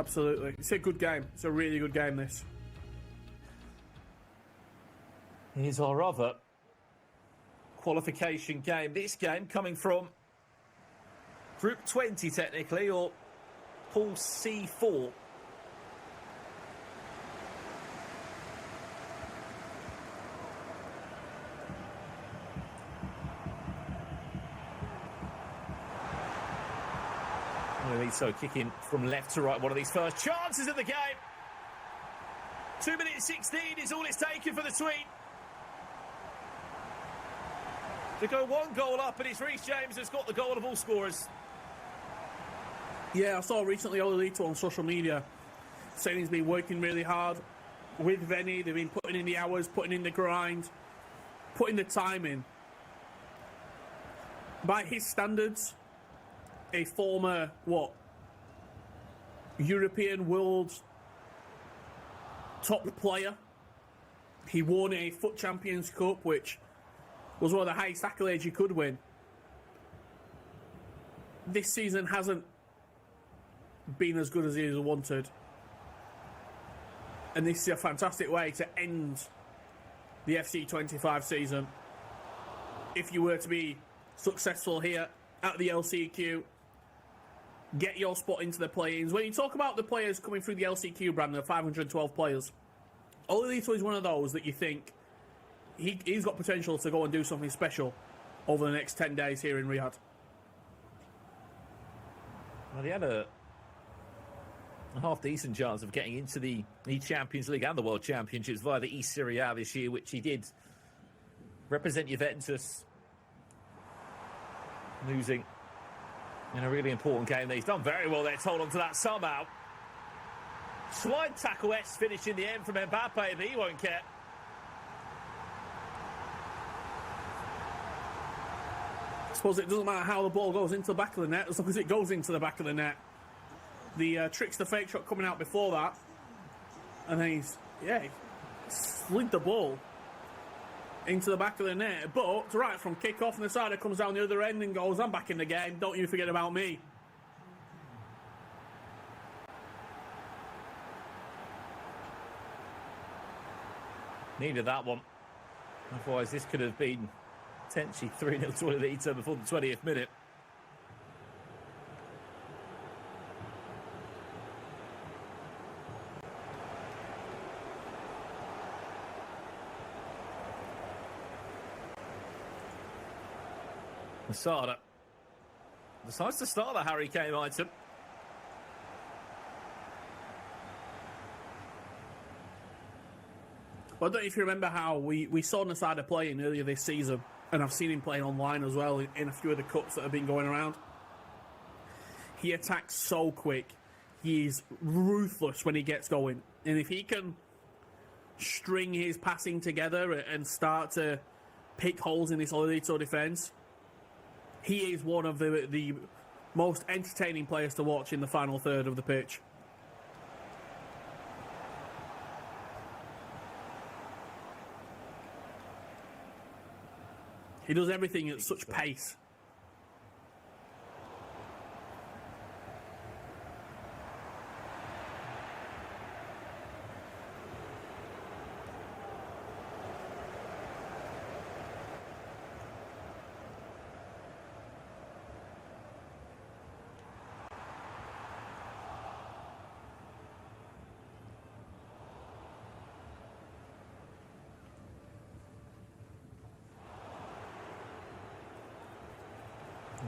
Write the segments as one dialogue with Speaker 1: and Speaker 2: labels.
Speaker 1: Absolutely. It's a good game. It's a really good game, this.
Speaker 2: Here's our other qualification game. This game coming from Group 20, technically, or Pool C4. OLLELITO kicking from left to right. One of these first chances of the game. 2 minutes 16 is all it's taken for the Tweed to go 1 goal up, and it's Reece James that's got the goal of all scorers.
Speaker 1: Yeah, I saw recently OLLELITO on social media saying he's been working really hard with Venny. They've been putting in the hours, putting in the grind, putting the time in. By his standards, a former, European world top player. He won a FUT Champions Cup, which was one of the highest accolades you could win. This season hasn't been as good as he wanted. And this is a fantastic way to end the FC25 season. If you were to be successful here at the LCQ, get your spot into the play-ins. When you talk about the players coming through the LCQ, Brandon, 512 players, OLLELITO is one of those that you think he's got potential to go and do something special over the next 10 days here in Riyadh.
Speaker 2: Well, he had a half-decent chance of getting into the Champions League and the World Championships via the East Serie A this year, which he did represent Juventus, losing in a really important game. He's done very well there to hold on to that somehow. Slide tackle S finish in the end from Mbappe, but he won't care.
Speaker 1: I suppose it doesn't matter how the ball goes into the back of the net, as long as it goes into the back of the net. The trickster fake shot coming out before that, and then he slid the ball into the back of the net, but right from kick-off, and the side comes down the other end and goes, I'm back in the game, don't you forget about me.
Speaker 2: Needed that one. Otherwise, this could have been potentially 3-0 to OLLELITO before the 20th minute. NASSADA decides to start the Harry Kane item.
Speaker 1: Well, I don't know if you remember how we saw NASSADA playing earlier this season, and I've seen him playing online as well in a few of the cups that have been going around. He attacks so quick. He's ruthless when he gets going. And if he can string his passing together and start to pick holes in this OLLELITO defence, he is one of the most entertaining players to watch in the final third of the pitch. He does everything at such pace.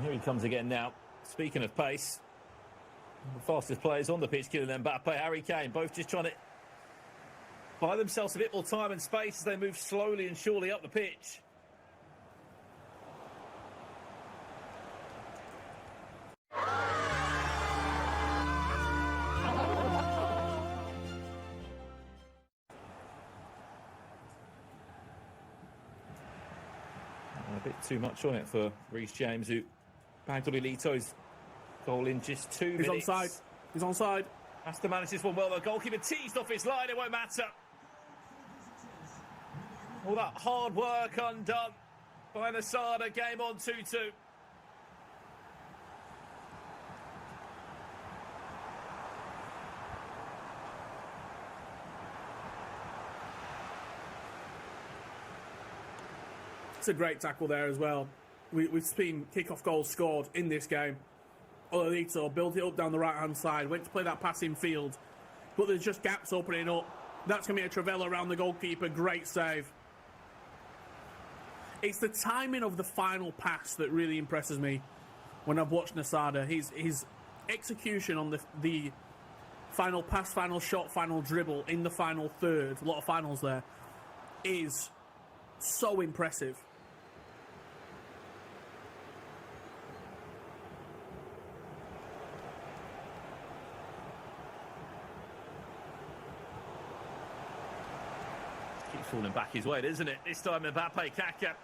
Speaker 2: Here he comes again now. Speaking of pace, the fastest players on the pitch, Kylian Mbappe, Harry Kane, both just trying to buy themselves a bit more time and space as they move slowly and surely up the pitch. A bit too much on it for Reece James, who bagged OLLELITO's goal in just 2 minutes.
Speaker 1: He's onside. He's onside.
Speaker 2: Has to manage this one well. The goalkeeper teased off his line. It won't matter. All that hard work undone by NASSADA. Game on 2-2.
Speaker 1: That's a great tackle there as well. We've seen kick-off goals scored in this game. OLLELITO built it up down the right-hand side, went to play that passing field, but there's just gaps opening up. That's going to be a Trivela around the goalkeeper. Great save. It's the timing of the final pass that really impresses me when I've watched NASSADA. His execution on the final pass, final shot, final dribble in the final third, a lot of finals there, is so impressive.
Speaker 2: Keeps falling back his way, doesn't it? This time Mbappe, Kaka.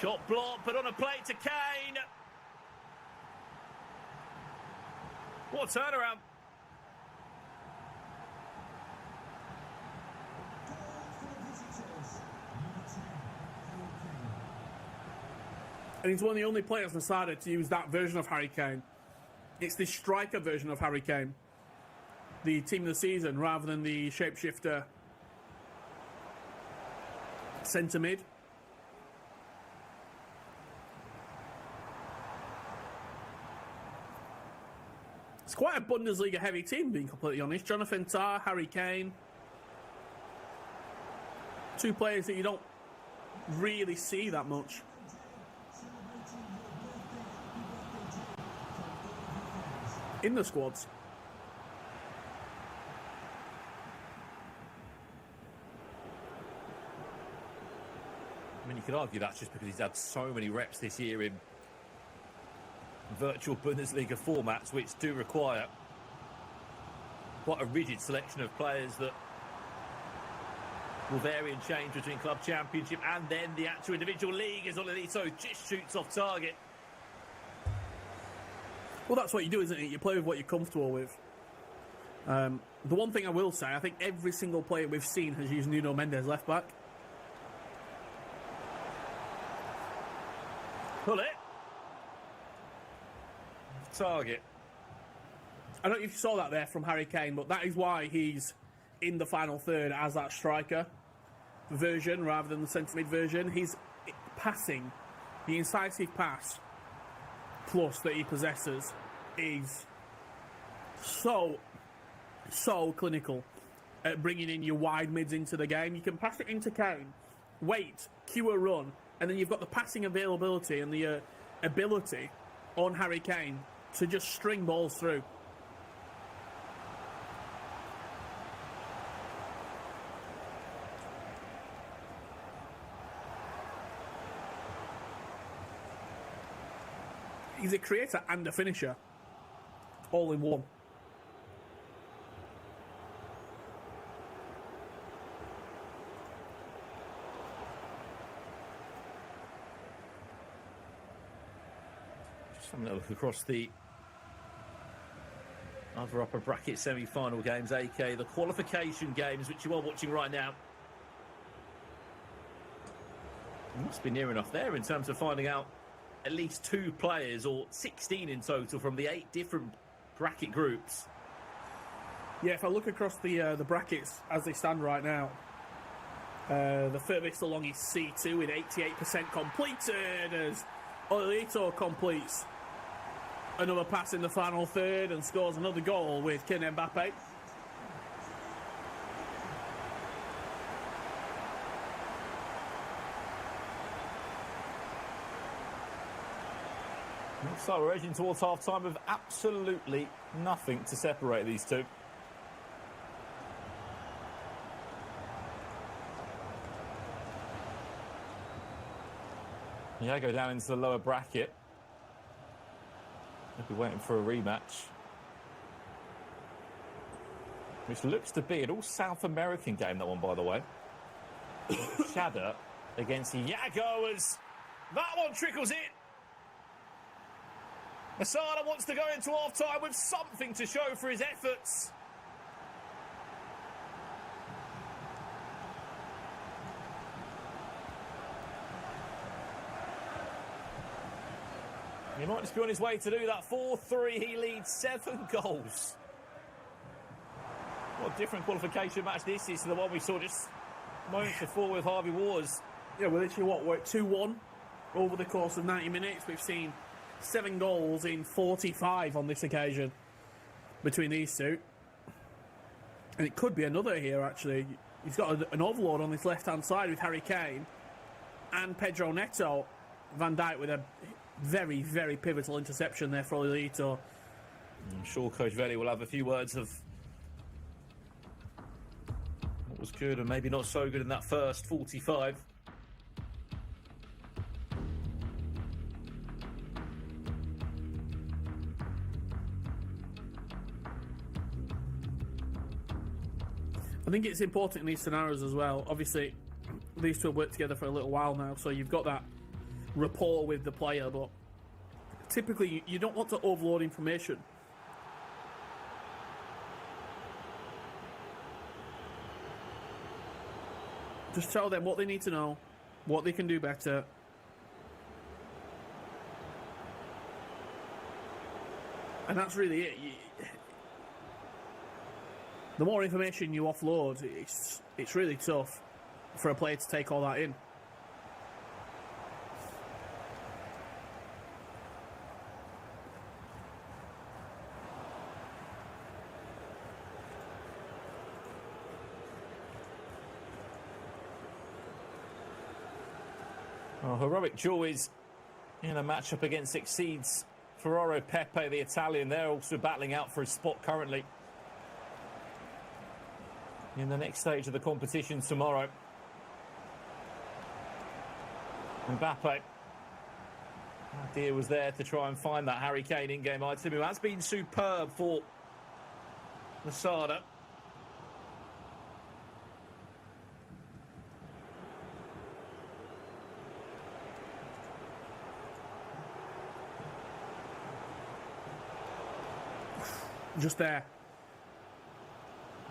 Speaker 2: Shot blocked, but on a plate to Kane. What a turnaround.
Speaker 1: And he's one of the only players in NASSADA to use that version of Harry Kane. It's the striker version of Harry Kane. The team of the season rather than the shapeshifter centre mid. It's quite a Bundesliga heavy team, being completely honest. Jonathan Tah, Harry Kane. Two players that you don't really see that much. In the squads.
Speaker 2: I mean, you could argue that's just because he's had so many reps this year in virtual Bundesliga formats, which do require quite a rigid selection of players that will vary and change between club championship and then the actual individual league, as OLLELITO just shoots off target.
Speaker 1: Well, that's what you do, isn't it? You play with what you're comfortable with. The one thing I will say, I think every single player we've seen has used Nuno Mendes left back.
Speaker 2: Pull it. Target.
Speaker 1: I don't know if you saw that there from Harry Kane, but that is why he's in the final third as that striker version rather than the centre mid version. His passing, the incisive pass plus that he possesses, is so clinical at bringing in your wide mids into the game. You can pass it into Kane, wait, cue a run, and then you've got the passing availability and the ability on Harry Kane to just string balls through. He's a creator and a finisher, all in one.
Speaker 2: Just having a look across the other upper bracket semi-final games, aka the qualification games, which you are watching right now. You must be near enough there in terms of finding out at least 2 players, or 16 in total, from the 8 different bracket groups.
Speaker 1: Yeah, if I look across the brackets as they stand right now, the furthest along is C2 with 88% completed as OLLELITO completes another pass in the final third and scores another goal with Kylian Mbappe.
Speaker 2: So we're edging towards half-time with absolutely nothing to separate these two. Yeah, go down into the lower bracket. We'll be waiting for a rematch, which looks to be an all-South American game, that one, by the way. Shada against Iago as that one trickles in. NASSADA wants to go into half-time with something to show for his efforts. He might just be on his way to do that. 4-3, he leads 7 goals. What a different qualification match this is to the one we saw just moments before with Harvey Wars.
Speaker 1: Yeah, we're literally, what, we're at 2-1 over the course of 90 minutes. We've seen 7 goals in 45 on this occasion between these two. And it could be another here, actually. He's got an overload on this left-hand side with Harry Kane and Pedro Neto. Van Dijk with a very, very pivotal interception there for OLLELITO.
Speaker 2: I'm sure Coach Veli will have a few words of what was good and maybe not so good in that first 45.
Speaker 1: I think it's important in these scenarios as well. Obviously, these two have worked together for a little while now, so you've got that rapport with the player, but typically you don't want to overload information. Just tell them what they need to know, what they can do better. And that's really it. The more information you offload, it's really tough for a player to take all that in.
Speaker 2: Oh, heroic joys in a matchup against Exceeds. Ferraro Pepe, the Italian, they're also battling out for his spot currently in the next stage of the competition tomorrow. Mbappe, idea was there to try and find that Harry Kane in-game item. Who has been superb for NASSADA.
Speaker 1: Just there.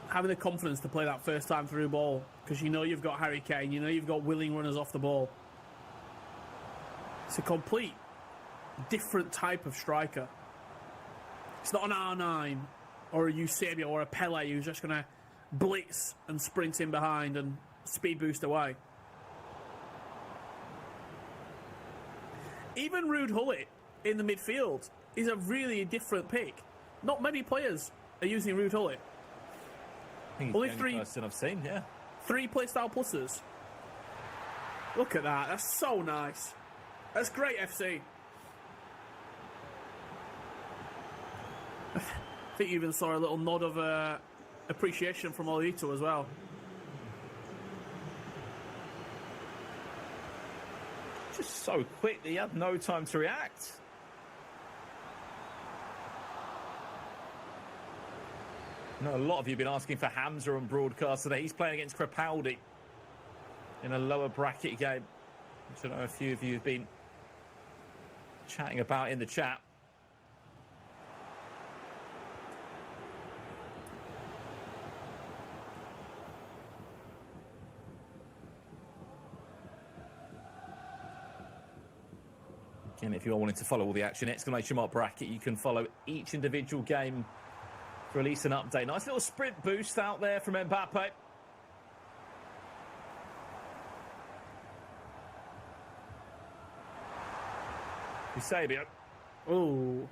Speaker 1: Having the confidence to play that first time through ball, because you know you've got Harry Kane, you know you've got willing runners off the ball. It's a complete different type of striker. It's not an R9 or a Eusebio or a Pele who's just going to blitz and sprint in behind and speed boost away. Even Ruud Gullit in the midfield is a really different pick. Not many players are using Ruud Gullit.
Speaker 2: I think he's
Speaker 1: Only
Speaker 2: the only person I've seen, yeah.
Speaker 1: 3 playstyle pluses. Look at that. That's so nice. That's great FC. I think you even saw a little nod of appreciation from OLLELITO as well.
Speaker 2: Just so quick that he had no time to react. I know a lot of you have been asking for Hamza on broadcast today. He's playing against Crepaldi in a lower bracket game, which I know a few of you have been chatting about in the chat. Again, if you're wanting to follow all the action, exclamation mark bracket, you can follow each individual game. Release an update. Nice little sprint boost out there from Mbappe. Eusebio.
Speaker 1: Oh,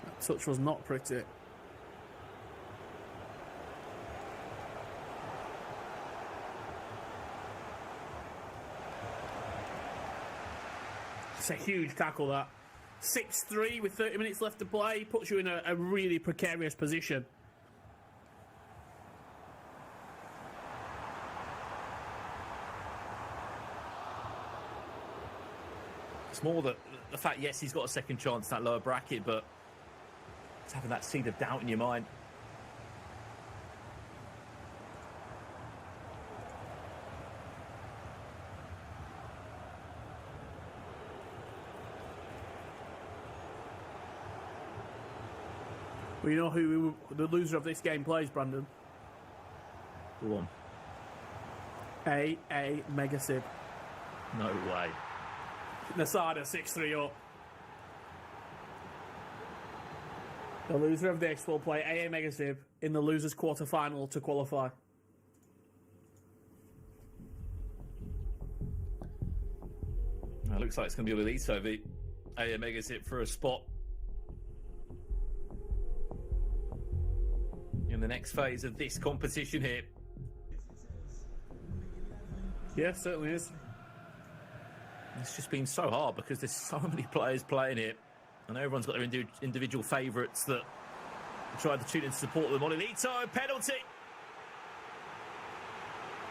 Speaker 1: that touch was not pretty. It's a huge tackle, that. 6-3 with 30 minutes left to play puts you in a really precarious position.
Speaker 2: It's more the fact, yes, he's got a second chance in that lower bracket, but it's having that seed of doubt in your mind.
Speaker 1: Well, you know who the loser of this game plays, Brandon?
Speaker 2: Go on.
Speaker 1: AA Megasib.
Speaker 2: No way.
Speaker 1: NASSADA 6-3 up. The loser of this will play AA Megasib in the losers quarter-final to qualify.
Speaker 2: looks like it's going to be OLLELITO. The Megas hit for a spot in the next phase of this competition here.
Speaker 1: Yeah, certainly is.
Speaker 2: It's just been so hard because there's so many players playing it, and everyone's got their individual favourites that tried to tune in to support them. OLLELITO, penalty.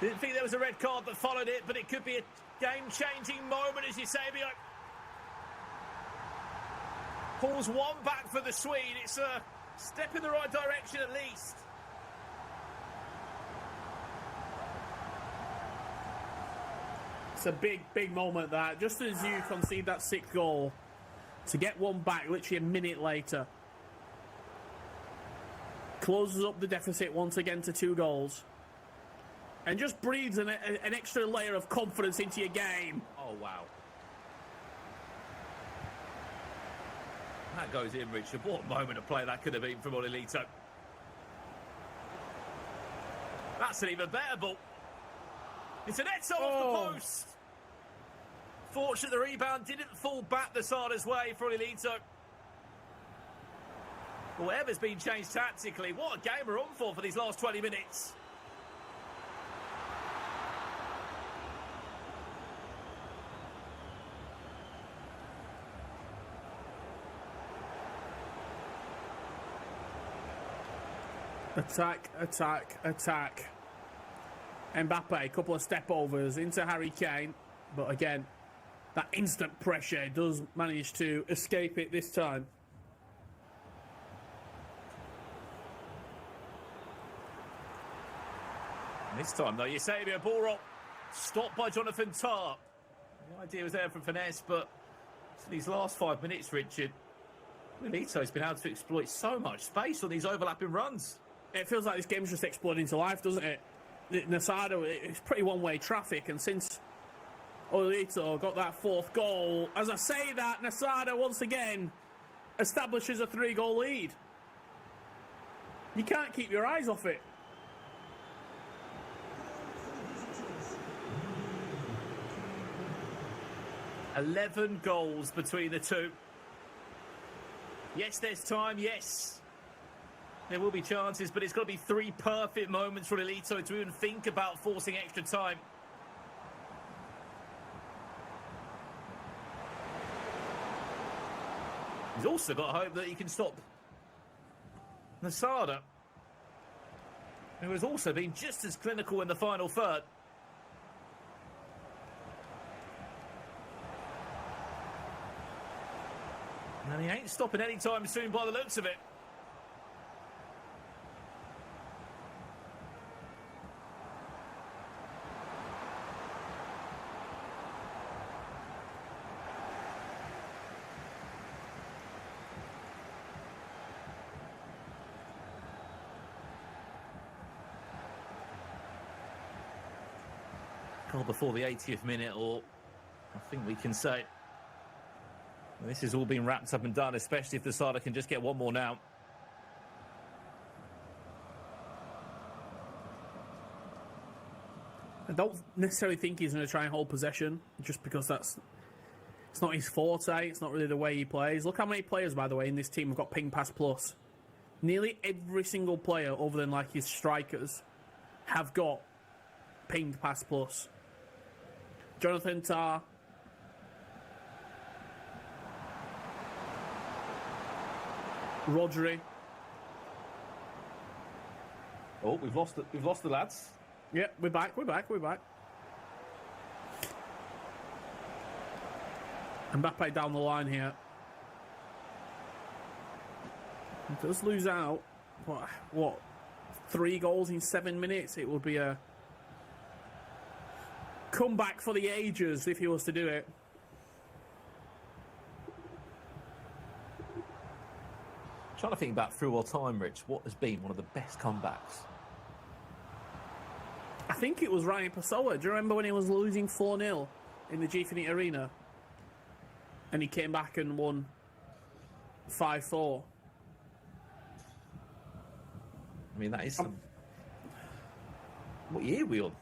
Speaker 2: Didn't think there was a red card that followed it, but it could be a game-changing moment, as Eusebio pulls one back for the Swede. It's a step in the right direction at least.
Speaker 1: It's a big, big moment that, just as you concede that 6th goal, to get one back literally a minute later, closes up the deficit once again to 2 goals, and just breathes an extra layer of confidence into your game.
Speaker 2: Oh, wow. That goes in, Richard. What moment of play that could have been from OLLELITO. That's an even better ball. It's an Eto off the post. Fortunate the rebound didn't fall back NASSADA's way for OLLELITO. Whatever's been changed tactically, what a game we're on for these last 20 minutes.
Speaker 1: Attack, attack, attack. Mbappe, a couple of step overs into Harry Kane, but again, that instant pressure does manage to escape it this time.
Speaker 2: This time, though, Eusebio ball roll stopped by Jonathan Tah. The idea was there from finesse, but these last 5 minutes, Richard, OLLELITO's been able to exploit so much space on these overlapping runs.
Speaker 1: It feels like this game's just exploding into life, doesn't it? NASSADA, it's pretty one-way traffic, and since OLLELITO got that 4th goal, as I say that, NASSADA once again establishes a 3-goal lead. You can't keep your eyes off it.
Speaker 2: $11 goals between the two. Yes, there's time, yes. There will be chances, but it's got to be 3 perfect moments for OLLELITO to even think about forcing extra time. He's also got hope that he can stop NASSADA, who has also been just as clinical in the final third. And he ain't stopping anytime soon by the looks of it. Goal before the 80th minute, or I think we can say this has all been wrapped up and done, especially if NASSADA can just get one more now.
Speaker 1: I don't necessarily think he's going to try and hold possession, just because it's not his forte. It's not really the way he plays. Look how many players, by the way, in this team have got ping pass plus. Nearly every single player, other than like his strikers, have got ping pass plus. Jonathan Tah, Rodri.
Speaker 2: Oh, we've lost the lads.
Speaker 1: Yeah, we're back. Mbappe down the line here. He does lose out. What? 3 goals in 7 minutes? It would be a comeback for the ages if he was to do it.
Speaker 2: Trying to think about through all time, Rich, what has been one of the best comebacks?
Speaker 1: I think it was Ryan Pessoa. Do you remember when he was losing 4-0 in the Gfinity Arena? And he came back and won 5-4.
Speaker 2: I mean, that is what year are we on?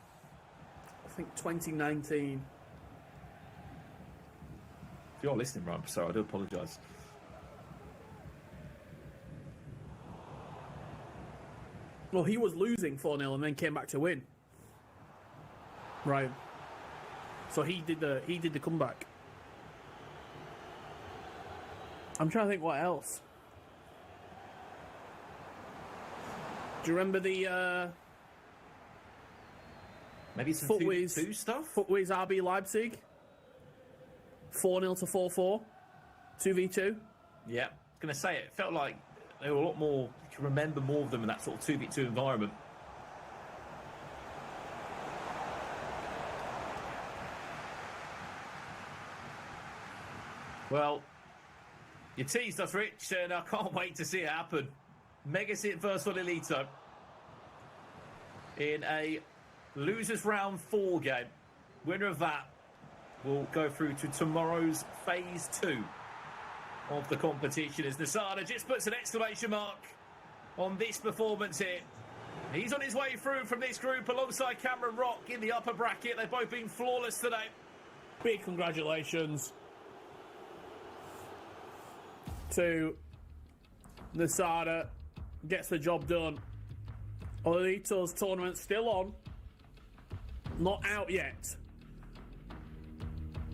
Speaker 1: I think 2019.
Speaker 2: If you're listening, Ryan, sorry, I do apologise.
Speaker 1: Well, he was losing 4-0 and then came back to win. Right. So he did the comeback. I'm trying to think what else. Do you remember the
Speaker 2: maybe some
Speaker 1: Footways
Speaker 2: 2v2 stuff?
Speaker 1: Footways RB Leipzig? 4-0 to 4-4. 2v2.
Speaker 2: Yeah, I was going to say it felt like there were a lot more. You can remember more of them in that sort of 2v2 environment. Well, you teased us, Rich, and I can't wait to see it happen. Megasit versus OLLELITO in a losers round 4 game. Winner of that will go through to tomorrow's phase 2 of the competition as NASSADA just puts an exclamation mark on this performance here. He's on his way through from this group alongside Cameron Rock in the upper bracket. They've both been flawless today.
Speaker 1: Big congratulations to NASSADA. Gets the job done. OLLELITO's tournament still on. Not out yet.